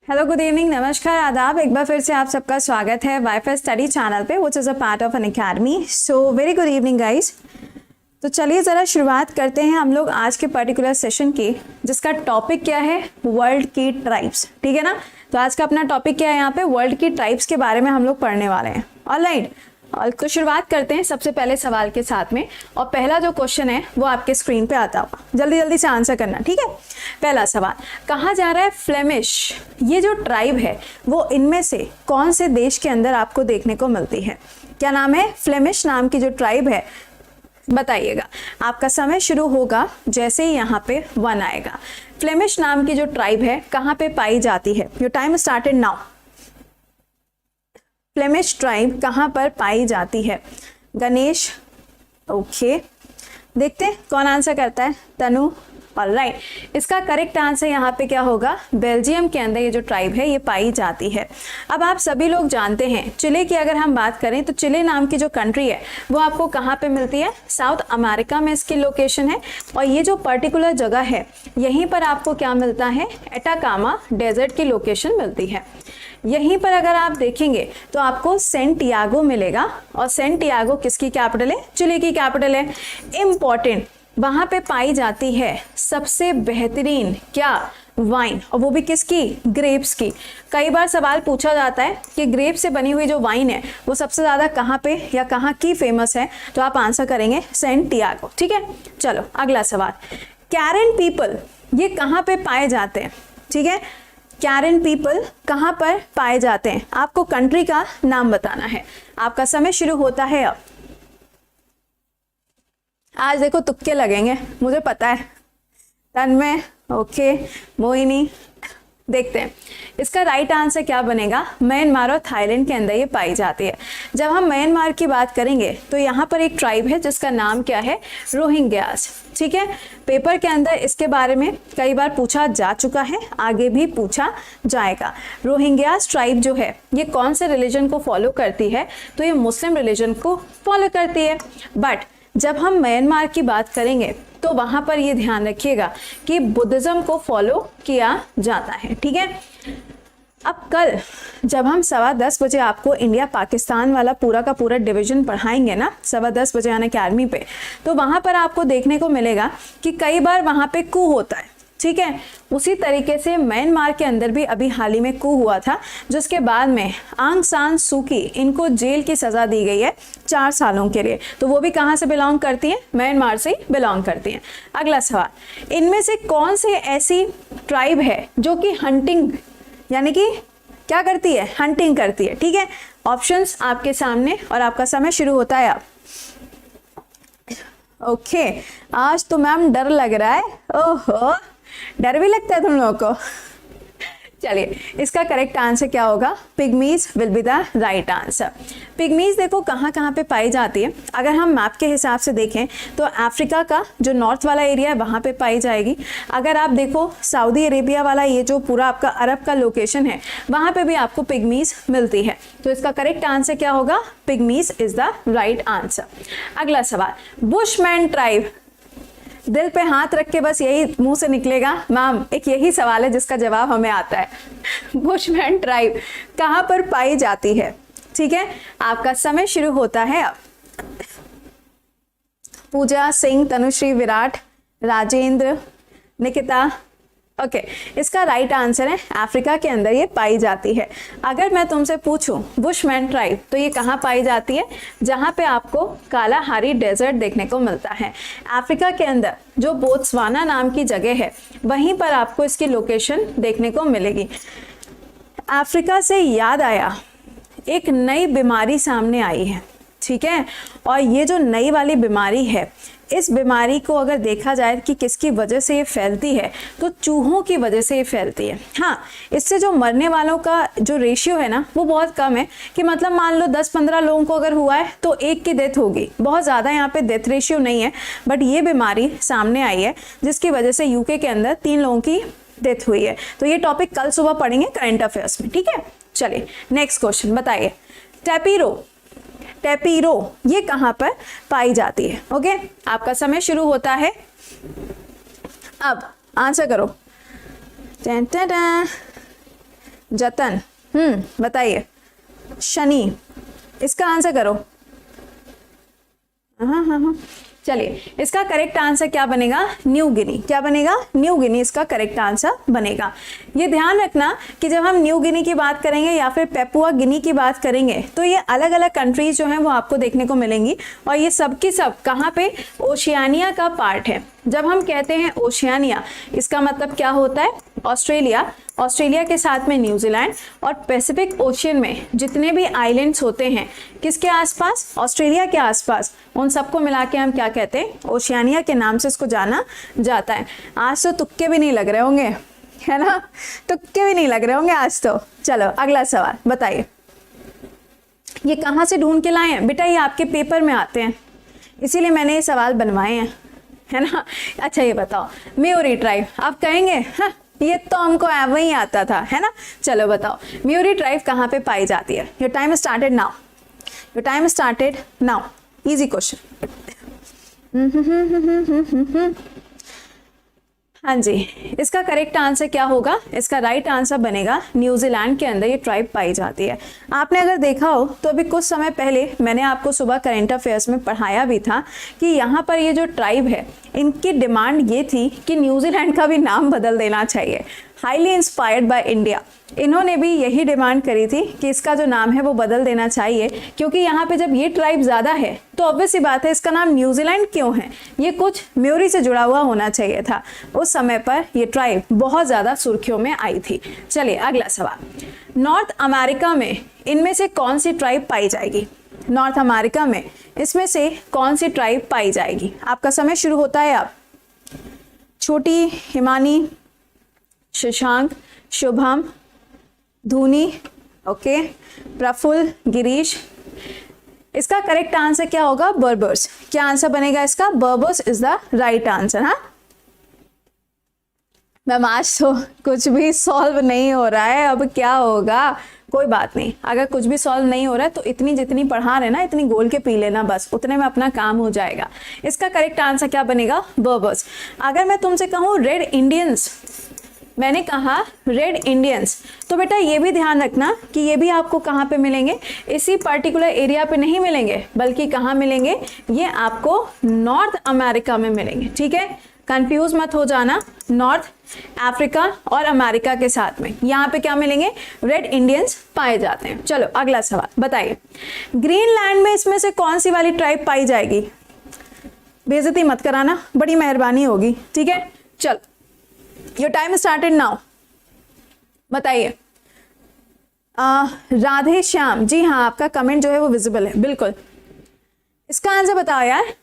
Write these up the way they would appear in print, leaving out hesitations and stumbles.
Hello, good evening, नमस्कार, आदाब। एक बार फिर से आप सबका स्वागत है वाईफाई स्टडी चैनल पे, which is a part of an academy. So very good evening guys. तो चलिए ज़रा शुरुआत करते हैं हम लोग आज के पर्टिकुलर सेशन की, जिसका टॉपिक क्या है, वर्ल्ड की ट्राइब्स। ठीक है ना। तो आज का अपना टॉपिक क्या है, यहाँ पे वर्ल्ड की ट्राइब्स के बारे में हम लोग पढ़ने वाले हैं। ऑलराइट, और तो शुरुआत करते हैं सबसे पहले सवाल के साथ में। और पहला जो क्वेश्चन है वो आपके स्क्रीन पे आता होगा, जल्दी जल्दी से आंसर करना। ठीक है। पहला सवाल कहा जा रहा है, फ्लेमिश ये जो ट्राइब है वो इनमें से कौन से देश के अंदर आपको देखने को मिलती है? क्या नाम है? फ्लेमिश नाम की जो ट्राइब है, बताइएगा। आपका समय शुरू होगा जैसे ही यहाँ पे 1 आएगा। फ्लेमिश नाम की जो ट्राइब है कहाँ पे पाई जाती है? Your time started now. Flemish tribe कहाँ पर पाई जाती है? गणेश, ओके, देखते हैं कौन आंसर करता है। तनु, ऑलराइट, इसका करेक्ट आंसर यहाँ पे क्या होगा? बेल्जियम के अंदर ये जो ट्राइब है ये पाई जाती है। अब आप सभी लोग जानते हैं, चिले की अगर हम बात करें तो चिले नाम की जो कंट्री है वो आपको कहाँ पे मिलती है? साउथ अमेरिका में इसकी लोकेशन है। और ये जो पर्टिकुलर जगह है यहीं पर आपको क्या मिलता है? एटाकामा डेजर्ट की लोकेशन मिलती है। यहीं पर अगर आप देखेंगे तो आपको सेंटियागो मिलेगा। और सेंटियागो किसकी कैपिटल है? चिले की कैपिटल है। इम्पॉर्टेंट, वहां पे पाई जाती है सबसे बेहतरीन क्या? वाइन। और वो भी किसकी? ग्रेप्स की। कई बार सवाल पूछा जाता है कि ग्रेप से बनी हुई जो वाइन है वो सबसे ज़्यादा कहाँ पे या कहाँ की फेमस है? तो आप आंसर करेंगे सेंटियागो। ठीक है। चलो अगला सवाल, कैरन पीपल ये कहाँ पे पाए जाते हैं? ठीक है, कैरन पीपल कहाँ पर पाए जाते हैं? आपको कंट्री का नाम बताना है। आपका समय शुरू होता है अब। आज देखो तुक्के लगेंगे, मुझे पता है। तन्मय, ओके, मोहिनी, देखते हैं इसका राइट आंसर क्या बनेगा। म्यांमार और थाईलैंड के अंदर ये पाई जाती है। जब हम म्यांमार की बात करेंगे तो यहाँ पर एक ट्राइब है जिसका नाम क्या है? रोहिंग्यास। ठीक है, पेपर के अंदर इसके बारे में कई बार पूछा जा चुका है, आगे भी पूछा जाएगा। रोहिंग्यास ट्राइब जो है ये कौन से रिलीजन को फॉलो करती है? तो ये मुस्लिम रिलीजन को फॉलो करती है। बट जब हम म्यांमार की बात करेंगे तो वहां पर ये ध्यान रखिएगा कि बुद्धिज्म को फॉलो किया जाता है। ठीक है। अब कल जब हम 10:15 बजे आपको इंडिया पाकिस्तान वाला पूरा का पूरा डिवीजन पढ़ाएंगे ना, 10:15 बजे आना अकेडमी पे, तो वहां पर आपको देखने को मिलेगा कि कई बार वहां पे कू होता है। ठीक है, उसी तरीके से म्यांमार के अंदर भी अभी हाल ही में कू हुआ था, जिसके बाद में आंग सान सूकी इनको जेल की सज़ा दी गई है 4 सालों के लिए। तो वो भी कहाँ से बिलोंग करती हैं? म्यांमार से ही बिलोंग करती हैं। अगला सवाल, इनमें से कौन से ऐसी ट्राइब है जो कि हंटिंग यानी कि क्या करती है? हंटिंग करती है। ठीक है, ऑप्शंस आपके सामने और आपका समय शुरू होता है अब। ओके, आज तो मैम डर लग रहा है। ओहो, डर भी लगता है तुम लोगों को। चलिए, इसका करेक्ट आंसर क्या होगा? Pygmies will be the right answer. Pygmies देखो कहाँ कहाँ पे पाई जाती है। अगर हम मैप के हिसाब से देखें तो अफ्रीका का जो नॉर्थ वाला एरिया है वहाँ पे पाई जाएगी। अगर आप देखो सऊदी अरेबिया वाला ये जो पूरा आपका अरब का लोकेशन है वहाँ पे भी आपको पिग्मीज मिलती है। तो इसका करेक्ट आंसर क्या होगा? पिग्मीज इज द राइट आंसर। अगला सवाल, बुशमैन ट्राइब, दिल पे हाथ रख के बस यही मुंह से निकलेगा मैम, एक यही सवाल है जिसका जवाब हमें आता है। बुशमैन ट्राइब कहाँ पर पाई जाती है? ठीक है, आपका समय शुरू होता है अब। पूजा, सिंह, तनुश्री, विराट, राजेंद्र, निकिता, ओके, इसका राइट आंसर है अफ्रीका के अंदर ये पाई जाती है। अगर मैं तुमसे पूछूं बुशमैन ट्राइब तो ये कहाँ पाई जाती है? जहाँ पे आपको कालाहारी डेजर्ट देखने को मिलता है अफ्रीका के अंदर, जो बोत्सवाना नाम की जगह है वहीं पर आपको इसकी लोकेशन देखने को मिलेगी। अफ्रीका से याद आया, एक नई बीमारी सामने आई है। ठीक है, और ये जो नई वाली बीमारी है, इस बीमारी को अगर देखा जाए कि किसकी वजह से ये फैलती है तो चूहों की वजह से ये फैलती है। हाँ, इससे जो मरने वालों का जो रेशियो है ना वो बहुत कम है, कि मतलब मान लो 10-15 लोगों को अगर हुआ है तो एक की डेथ होगी। बहुत ज़्यादा यहाँ पे डेथ रेशियो नहीं है। बट ये बीमारी सामने आई है जिसकी वजह से यूके के अंदर 3 लोगों की डेथ हुई है। तो ये टॉपिक कल सुबह पढ़ेंगे करंट अफेयर्स में। ठीक है, चलिए नेक्स्ट क्वेश्चन बताइए। टैपीरो, टैपीरो ये कहाँ पर पाई जाती है? ओके, आपका समय शुरू होता है अब। आंसर करो। जतन, बताइए। शनि, इसका आंसर करो। हाँ, चलिए इसका करेक्ट आंसर क्या बनेगा? New Guinea. क्या बनेगा? न्यू गिनी इसका करेक्ट आंसर बनेगा। ये ध्यान रखना कि जब हम न्यू गिनी की बात करेंगे या फिर पेपुआ गिनी की बात करेंगे तो ये अलग अलग कंट्रीज जो हैं वो आपको देखने को मिलेंगी, और ये सब की सब कहाँ पे? ओशियानिया का पार्ट है। जब हम कहते हैं ओशियानिया, इसका मतलब क्या होता है? ऑस्ट्रेलिया, ऑस्ट्रेलिया के साथ में न्यूजीलैंड, और पैसिफिक ओशियन में जितने भी आइलैंड्स होते हैं किसके आसपास? ऑस्ट्रेलिया के आसपास, उन सबको मिला के हम क्या कहते हैं? ओशियानिया के नाम से इसको जाना जाता है। आज तो तुक्के भी नहीं लग रहे होंगे, है ना? तुक्के भी नहीं लग रहे होंगे आज तो। चलो अगला सवाल बताइए। ये कहाँ से ढूंढ के लाए हैं बेटा? ये आपके पेपर में आते हैं, इसीलिए मैंने ये सवाल बनवाए हैं, है ना? अच्छा ये बताओ, म्योरी ट्राइब, आप कहेंगे हाँ ये तो हमको वही आता था, है ना? चलो बताओ, म्योरी ट्राइब कहाँ पे पाई जाती है? Your time started now, your time started now. Easy question. हाँ जी, इसका करेक्ट आंसर क्या होगा? इसका राइट आंसर बनेगा न्यूजीलैंड के अंदर ये ट्राइब पाई जाती है। आपने अगर देखा हो तो अभी कुछ समय पहले मैंने आपको सुबह करंट अफेयर्स में पढ़ाया भी था कि यहाँ पर ये जो ट्राइब है इनकी डिमांड ये थी कि न्यूजीलैंड का भी नाम बदल देना चाहिए। हाईली इंस्पायर्ड बाय इंडिया, इन्होंने भी यही डिमांड करी थी कि इसका जो नाम है वो बदल देना चाहिए, क्योंकि यहाँ पे जब ये ट्राइब ज़्यादा है तो ऑब्वियस सी बात है इसका नाम न्यूजीलैंड क्यों है? ये कुछ म्योरी से जुड़ा हुआ होना चाहिए था। उस समय पर ये ट्राइब बहुत ज़्यादा सुर्खियों में आई थी। चलिए अगला सवाल। नॉर्थ अमेरिका में इनमें से कौन सी ट्राइब पाई जाएगी? नॉर्थ अमेरिका में इसमें से कौन सी ट्राइब पाई जाएगी? आपका समय शुरू होता है अब। छोटी, हिमानी, शशांक, शुभम, धूनी, ओके, प्रफुल्ल, गिरीश। इसका करेक्ट आंसर क्या होगा? बर्बर्स। क्या आंसर बनेगा इसका? बर्बर्स इज द राइट आंसर। हाँ मैम आज तो कुछ भी सॉल्व नहीं हो रहा है, अब क्या होगा? कोई बात नहीं, अगर कुछ भी सॉल्व नहीं हो रहा है तो इतनी जितनी पढ़ा रहे ना इतनी गोल के पी लेना, बस उतने में अपना काम हो जाएगा। इसका करेक्ट आंसर क्या बनेगा? बर्बर्स। अगर मैं तुमसे कहूँ रेड इंडियंस, मैंने कहा रेड इंडियंस, तो बेटा ये भी ध्यान रखना कि ये भी आपको कहाँ पे मिलेंगे? इसी पर्टिकुलर एरिया पे नहीं मिलेंगे, बल्कि कहाँ मिलेंगे? ये आपको नॉर्थ अमेरिका में मिलेंगे। ठीक है, कंफ्यूज मत हो जाना, नॉर्थ अफ्रीका और अमेरिका के साथ में यहाँ पे क्या मिलेंगे? रेड इंडियंस पाए जाते हैं। चलो अगला सवाल बताइए। ग्रीनलैंड में इसमें से कौन सी वाली ट्राइब पाई जाएगी? बेइज्जती मत कराना, बड़ी मेहरबानी होगी। ठीक है, चलो योर टाइम स्टार्टेड नाउ, बताइए। राधे श्याम, जी हाँ आपका कमेंट जो है वो विजिबल है, बिल्कुल। इसका आंसर बताओ यार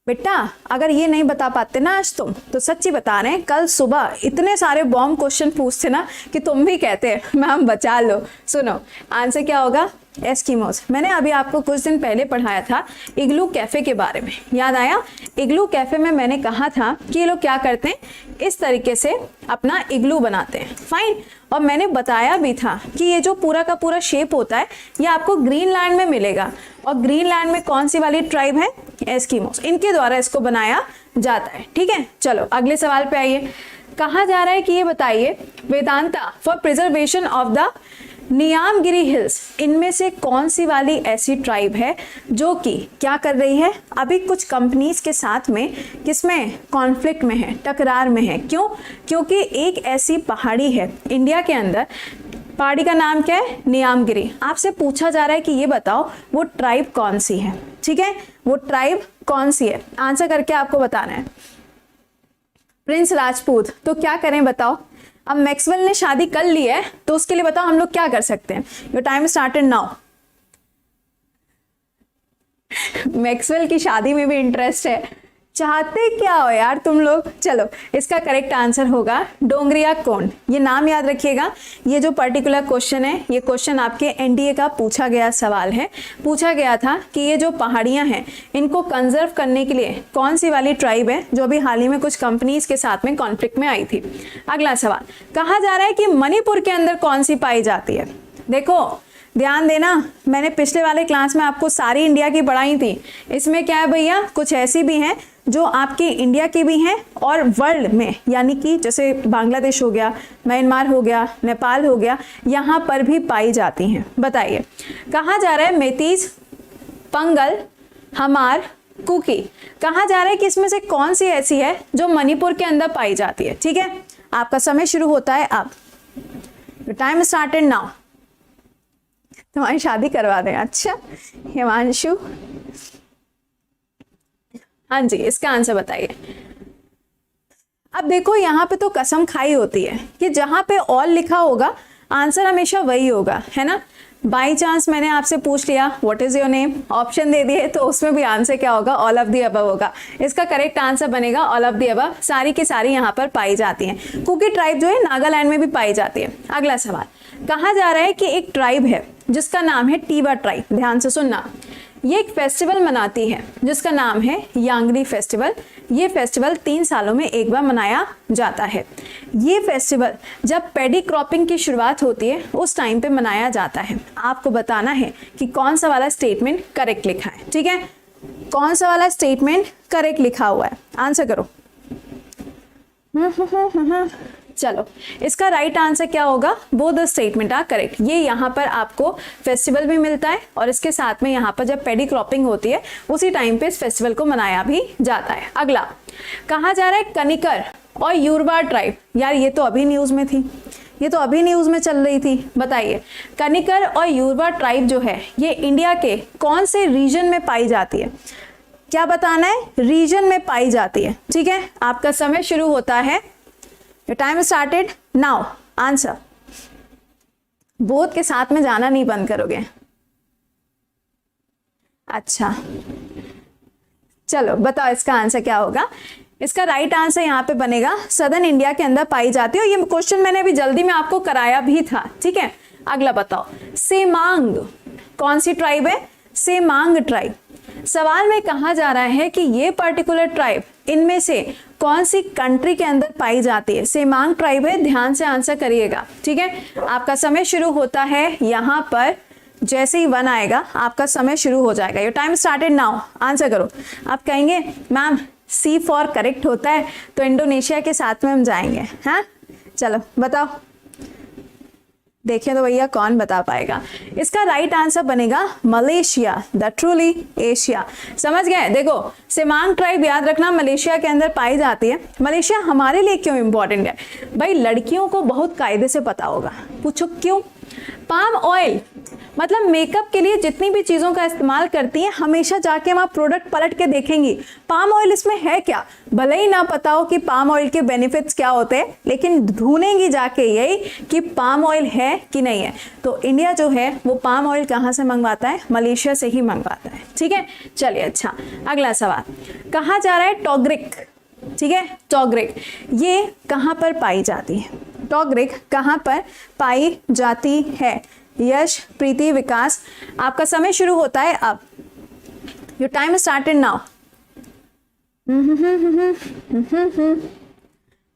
बेटा। अगर ये नहीं बता पाते ना आज तुम, तो सच्ची बता रहे हैं कल सुबह इतने सारे बॉम्ब क्वेश्चन पूछते ना कि तुम भी कहते मैम बचा लो। सुनो आंसर क्या होगा? एस्किमोस। मैंने अभी आपको कुछ दिन पहले पढ़ाया था इग्लू कैफे के बारे में, याद आया? इग्लू कैफे में मैंने कहा था कि ये लोग क्या करते हैं, इस तरीके से अपना इग्लू बनाते हैं। फाइन। और मैंने बताया भी था कि ये जो पूरा का पूरा शेप होता है ये आपको ग्रीनलैंड में मिलेगा, और ग्रीनलैंड में कौन सी वाली ट्राइब है? एस्किमोस। इनके द्वारा इसको बनाया जाता है। ठीक है, चलो अगले सवाल पे आइए। कहा जा रहा है कि ये बताइए, Vedanta for preservation of the Niyamgiri hills, इनमें से कौन सी वाली ऐसी ट्राइब है जो कि क्या कर रही है? अभी कुछ कंपनीज के साथ में किसमें कॉन्फ्लिक्ट में है, टकरार में है। क्यों? क्योंकि एक ऐसी पहाड़ी है इंडिया के अंदर, पहाड़ी का नाम क्या है? नियामगिरी। आपसे पूछा जा रहा है कि ये बताओ वो ट्राइब कौन सी है। ठीक है, वो ट्राइब कौन सी है? आंसर करके आपको बताना है। प्रिंस राजपूत। तो क्या करें बताओ? अब मैक्सवेल ने शादी कर ली है तो उसके लिए बताओ हम लोग क्या कर सकते हैं? Your time started now. Maxwell की शादी में भी इंटरेस्ट है, चाहते क्या हो यार तुम लोग? चलो इसका करेक्ट आंसर होगा डोंगरिया कोंड। ये नाम याद रखिएगा। ये जो पर्टिकुलर क्वेश्चन है, ये क्वेश्चन आपके एनडीए का पूछा गया सवाल है। पूछा गया था कि ये जो पहाड़ियां हैं इनको कंजर्व करने के लिए कौन सी वाली ट्राइब है जो अभी हाल ही में कुछ कंपनीज के साथ में कॉन्फ्लिक्ट में आई थी। अगला सवाल, कहा जा रहा है कि मणिपुर के अंदर कौन सी पाई जाती है? देखो ध्यान देना, मैंने पिछले वाले क्लास में आपको सारी इंडिया की पढ़ाई थी। इसमें क्या है भैया, कुछ ऐसी भी हैं जो आपकी इंडिया की भी हैं और वर्ल्ड में, यानी कि जैसे बांग्लादेश हो गया, म्यांमार हो गया, नेपाल हो गया, यहाँ पर भी पाई जाती हैं। बताइए कहाँ जा रहा है मेतीज, पंगल, हमार, कुकी, कहाँ जा रहा है कि इसमें से कौन सी ऐसी है जो मणिपुर के अंदर पाई जाती है। ठीक है, आपका समय शुरू होता है अब, टाइम स्टार्टेड नाउ। तुम्हारी शादी करवा दें। अच्छा हिमांशु, हाँ जी, इसका आंसर बताइए। अब देखो यहाँ पे तो कसम खाई होती है कि जहां पे ऑल लिखा होगा आंसर हमेशा वही होगा, है ना। बाई चांस मैंने आपसे पूछ लिया what is your name, option दे दिए, तो उसमें भी आंसर क्या होगा, ऑल ऑफ दी अबव होगा। इसका करेक्ट आंसर बनेगा ऑल ऑफ दी अबव, सारी की सारी यहाँ पर पाई जाती हैं। कुकी ट्राइब जो है नागालैंड में भी पाई जाती है। अगला सवाल, कहा जा रहा है कि एक ट्राइब है जिसका नाम है टीवा ट्राइब, ध्यान से सुनना, ये एक फेस्टिवल मनाती है जिसका नाम है यांगरी फेस्टिवल। ये फेस्टिवल 3 सालों में एक बार मनाया जाता है। ये फेस्टिवल जब पैडी क्रॉपिंग की शुरुआत होती है उस टाइम पे मनाया जाता है। आपको बताना है कि कौन सा वाला स्टेटमेंट करेक्ट लिखा है। ठीक है, कौन सा वाला स्टेटमेंट करेक्ट लिखा हुआ है, आंसर करो। चलो, इसका राइट आंसर क्या होगा, both the statement are correct. ये यहाँ पर आपको फेस्टिवल भी मिलता है और इसके साथ में यहाँ पर जब पैडी क्रॉपिंग होती है उसी टाइम पे इस फेस्टिवल को मनाया भी जाता है। अगला, कहा जा रहा है कनिकर और यूरबा ट्राइब, यार ये तो अभी न्यूज में थी, ये तो अभी न्यूज में चल रही थी। बताइए कनिकर और यूरबा ट्राइब जो है ये इंडिया के कौन से रीजन में पाई जाती है, क्या बताना है, रीजन में पाई जाती है। ठीक है, आपका समय शुरू होता है, time started now, answer. Both के साथ में जाना नहीं बंद करोगे। अच्छा चलो बताओ इसका आंसर क्या होगा। इसका राइट आंसर यहाँ पे बनेगा सदर्न इंडिया के अंदर पाई जाती है। और ये क्वेश्चन मैंने अभी जल्दी में आपको कराया भी था। ठीक है, अगला बताओ, सेमांग कौन सी ट्राइब है, सेमांग ट्राइब। सवाल में कहा जा रहा है कि ये पर्टिकुलर ट्राइब इनमें से कौन सी कंट्री के अंदर पाई जाती है। सेमांग ट्राइब है, ध्यान से आंसर करिएगा। ठीक है, आपका समय शुरू होता है यहाँ पर, जैसे ही 1 आएगा आपका समय शुरू हो जाएगा। Your time started now, answer करो। आप कहेंगे मैम सी फॉर करेक्ट होता है तो इंडोनेशिया के साथ में हम जाएंगे। हाँ चलो बताओ, देखें तो भैया कौन बता पाएगा। इसका राइट आंसर बनेगा मलेशिया, द ट्रूली एशिया। समझ गए। देखो सेमांग ट्राइब याद रखना मलेशिया के अंदर पाई जाती है। मलेशिया हमारे लिए क्यों इंपॉर्टेंट है भाई, लड़कियों को बहुत कायदे से पता होगा। पूछो क्यों। पाम ऑयल मतलब मेकअप के लिए जितनी भी चीजों का इस्तेमाल करती हैं हमेशा जाके वहां प्रोडक्ट पलट के देखेंगी पाम ऑयल इसमें है क्या। भले ही ना पता हो कि पाम ऑयल के बेनिफिट्स क्या होते हैं, लेकिन ढूंढेंगी जाके यही कि पाम ऑयल है कि नहीं है। तो इंडिया जो है वो पाम ऑयल कहाँ से मंगवाता है, मलेशिया से ही मंगवाता है। ठीक है, चलिए अच्छा अगला सवाल, कहा जा रहा है टॉग्रिक। ठीक है, टॉग्रिक ये कहाँ पर पाई जाती है, टॉग्रिक कहाँ पर पाई जाती है। यश, प्रीति, विकास, आपका समय शुरू होता है अब। Your time started now.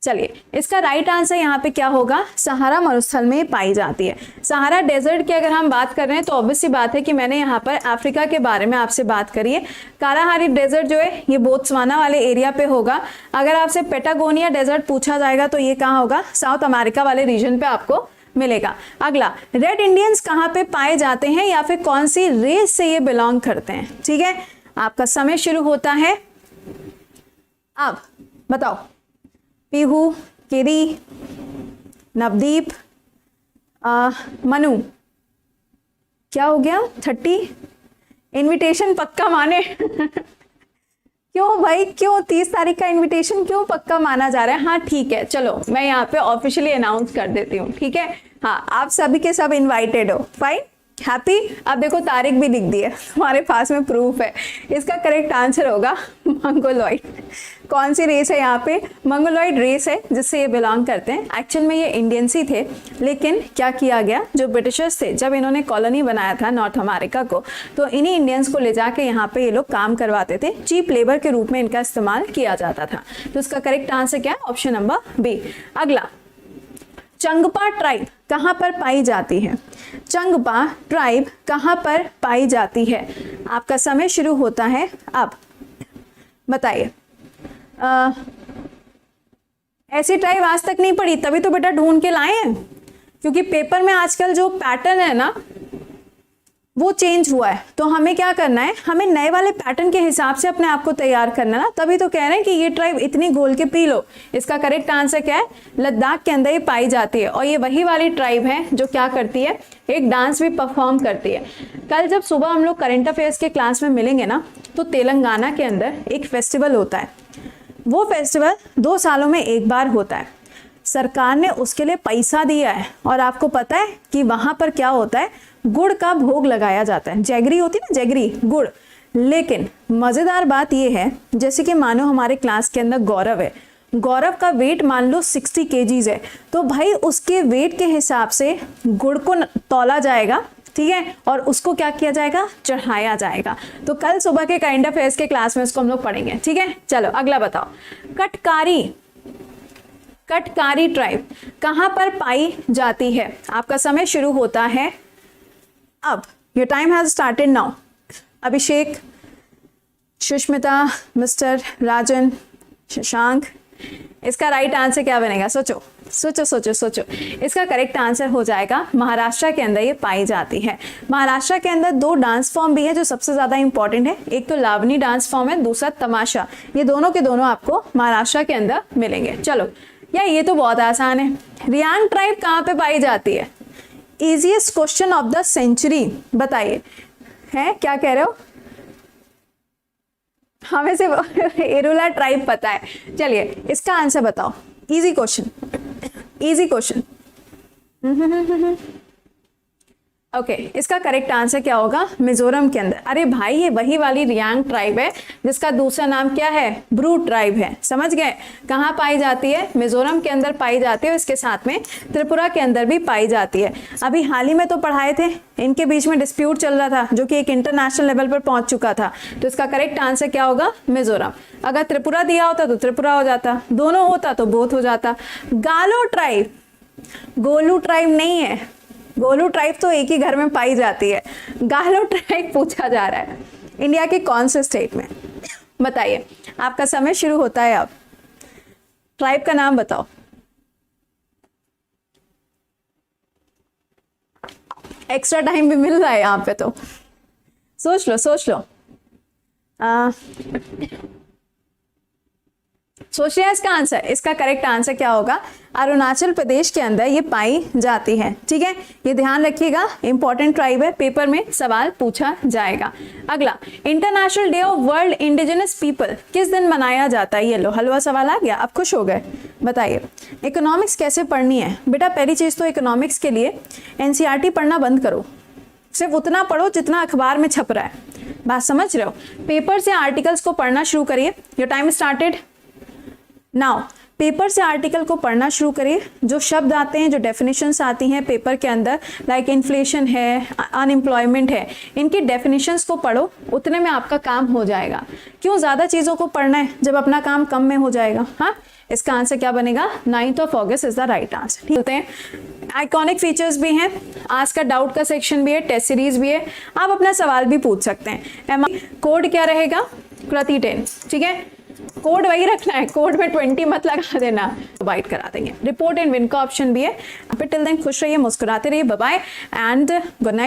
चलिए इसका राइट आंसर यहाँ पे क्या होगा, सहारा मरुस्थल में पाई जाती है। सहारा डेजर्ट की अगर हम बात कर रहे हैं तो ऑब्वियस सी बात है कि मैंने यहाँ पर अफ्रीका के बारे में आपसे बात करी है। कालाहारी डेजर्ट जो है ये बोत्सवाना वाले एरिया पे होगा। अगर आपसे पेटागोनिया डेजर्ट पूछा जाएगा तो ये कहाँ होगा, साउथ अमेरिका वाले रीजन पे आपको मिलेगा। अगला, रेड इंडियंस कहाँ पे पाए जाते हैं या फिर कौन सी रेस से ये बिलोंग करते हैं। ठीक है, आपका समय शुरू होता है अब। बताओ पीहू, किरी, नवदीप, मनु, क्या हो गया 30। इनविटेशन पक्का माने क्यों भाई, क्यों 30 तारीख का इनविटेशन क्यों पक्का माना जा रहा है। हाँ ठीक है, चलो मैं यहाँ पे ऑफिशियली अनाउंस कर देती हूँ। ठीक है, हाँ आप सभी के सब इनवाइटेड हो। Fine, happy. अब देखो तारीख भी लिख दी है, हमारे पास में प्रूफ है। इसका करेक्ट आंसर होगा मंगोलॉइड। कौन सी रेस है यहाँ पे, मंगोलॉइड रेस है जिससे ये बिलोंग करते हैं। एक्चुअल में ये इंडियंस ही थे, लेकिन क्या किया गया, जो ब्रिटिशर्स थे जब इन्होंने कॉलोनी बनाया था नॉर्थ अमेरिका को, तो इन्हीं इंडियंस को ले जाके यहाँ पे ये लोग काम करवाते थे। चीप लेबर के रूप में इनका इस्तेमाल किया जाता था। तो इसका करेक्ट आंसर क्या है, ऑप्शन नंबर बी। अगला, चंगपा ट्राइब कहाँ पर पाई जाती है? चंगपा ट्राइब कहाँ पर पाई जाती है? आपका समय शुरू होता है अब। बताइए। ऐसी ट्राइब आज तक नहीं पढ़ी, तभी तो बेटा ढूंढ के लाए हैं, क्योंकि पेपर में आजकल जो पैटर्न है ना वो चेंज हुआ है, तो हमें क्या करना है, हमें नए वाले पैटर्न के हिसाब से अपने आप को तैयार करना ना, तभी तो कह रहे हैं कि ये ट्राइब इतनी गोल के पी लो। इसका करेक्ट आंसर क्या है? लद्दाख के अंदर ही पाई जाती है, और ये वही वाली ट्राइब है जो क्या करती है, एक डांस भी परफॉर्म करती है। कल जब सुबह हम लोग करंट अफेयर्स के क्लास में मिलेंगे ना, तो तेलंगाना के अंदर एक फेस्टिवल होता है, वो फेस्टिवल 2 सालों में एक बार होता है। सरकार ने उसके लिए पैसा दिया है, और आपको पता है कि वहां पर क्या होता है, गुड़ का भोग लगाया जाता है। जैगरी होती है ना, जैगरी गुड़। लेकिन मजेदार बात यह है, जैसे कि मानो हमारे क्लास के अंदर गौरव है, गौरव का वेट मान लो 60 kgs है, तो भाई उसके वेट के हिसाब से गुड़ को तौला जाएगा, ठीक है, और उसको क्या किया जाएगा, चढ़ाया जाएगा। तो कल सुबह के करंट अफेयर्स के क्लास में इसको हम लोग पढ़ेंगे, ठीक है। चलो अगला बताओ। कटकारी ट्राइब कहां पर पाई जाती है? आपका समय शुरू होता है अब। Your time has started now. Abhishek, Sushmita, mister Rajan, Shashank, इसका राइट आंसर क्या बनेगा? सोचो सोचो सोचो सोचो। इसका करेक्ट आंसर हो जाएगा महाराष्ट्र के अंदर ये पाई जाती है। महाराष्ट्र के अंदर 2 डांस फॉर्म भी है जो सबसे ज्यादा इंपॉर्टेंट है, एक तो लावनी डांस फॉर्म है, दूसरा तमाशा। ये दोनों के दोनों आपको महाराष्ट्र के अंदर मिलेंगे। चलो यार ये तो बहुत आसान है। रियांग ट्राइब कहाँ पे पाई जाती है? Easiest question of the century, बताइए। है क्या कह रहे हो? हमें सिर्फ एरुला ट्राइब पता है। चलिए इसका आंसर बताओ। Easy question, easy question. Okay, इसका करेक्ट आंसर क्या होगा? मिजोरम के अंदर। अरे भाई ये वही वाली रियांग ट्राइब है जिसका दूसरा नाम क्या है? ब्रू ट्राइब है। समझ गए? कहाँ पाई जाती है? मिजोरम के अंदर पाई जाती है, इसके साथ में त्रिपुरा के अंदर भी पाई जाती है। अभी हाल ही में तो पढ़ाए थे, इनके बीच में डिस्प्यूट चल रहा था जो कि एक इंटरनेशनल लेवल पर पहुंच चुका था। तो इसका करेक्ट आंसर क्या होगा? मिजोरम। अगर त्रिपुरा दिया होता तो त्रिपुरा हो जाता, दोनों होता तो बोथ हो जाता। गालो ट्राइब, गोलू ट्राइब नहीं है, गोलू ट्राइब तो एक ही घर में पाई जाती है। गालो ट्राइब पूछा जा रहा है इंडिया के कौन से स्टेट में? बताइए, आपका समय शुरू होता है अब। ट्राइब का नाम बताओ। एक्स्ट्रा टाइम भी मिल रहा है यहाँ पे, तो सोच लो सोच लो। सोच लिया इसका आंसर? इसका करेक्ट आंसर क्या होगा? अरुणाचल प्रदेश के अंदर ये पाई जाती है। ठीक है, ये ध्यान रखिएगा, इंपॉर्टेंट ट्राइब है, पेपर में सवाल पूछा जाएगा। अगला, international day of world indigenous people किस दिन मनाया जाता है? ये लो, हलवा सवाल आ गया, आप खुश हो गए? बताइए। इकोनॉमिक्स कैसे पढ़नी है? बेटा पहली चीज तो इकोनॉमिक्स के लिए एनसीईआरटी पढ़ना बंद करो, सिर्फ उतना पढ़ो जितना अखबार में छप रहा है। बात समझ रहे हो? पेपर से आर्टिकल्स को पढ़ना शुरू करिए। Your time started now. Paper से आर्टिकल को पढ़ना शुरू करिए। जो शब्द आते हैं, जो डेफिनेशंस आती हैं पेपर के अंदर, लाइक इन्फ्लेशन है, अनएम्प्लॉयमेंट है, इनकी डेफिनेशंस को पढ़ो, उतने में आपका काम हो जाएगा। क्यों ज़्यादा चीज़ों को पढ़ना है जब अपना काम कम में हो जाएगा? हाँ, इसका आंसर क्या बनेगा? 9 अगस्त इज द राइट आंसर। ठीक है, आइकॉनिक फीचर्स भी हैं, आज का डाउट का सेक्शन भी है, टेस्ट सीरीज भी है, आप अपना सवाल भी पूछ सकते हैं। कोड क्या रहेगा? कृति 10। ठीक है, कोड वही रखना है, कोड में 20 मत लगा देना, बाइट करा देंगे। रिपोर्ट एंड विन का ऑप्शन भी है। टिल देन खुश रहिए, मुस्कुराते रहिए, bye bye and good night.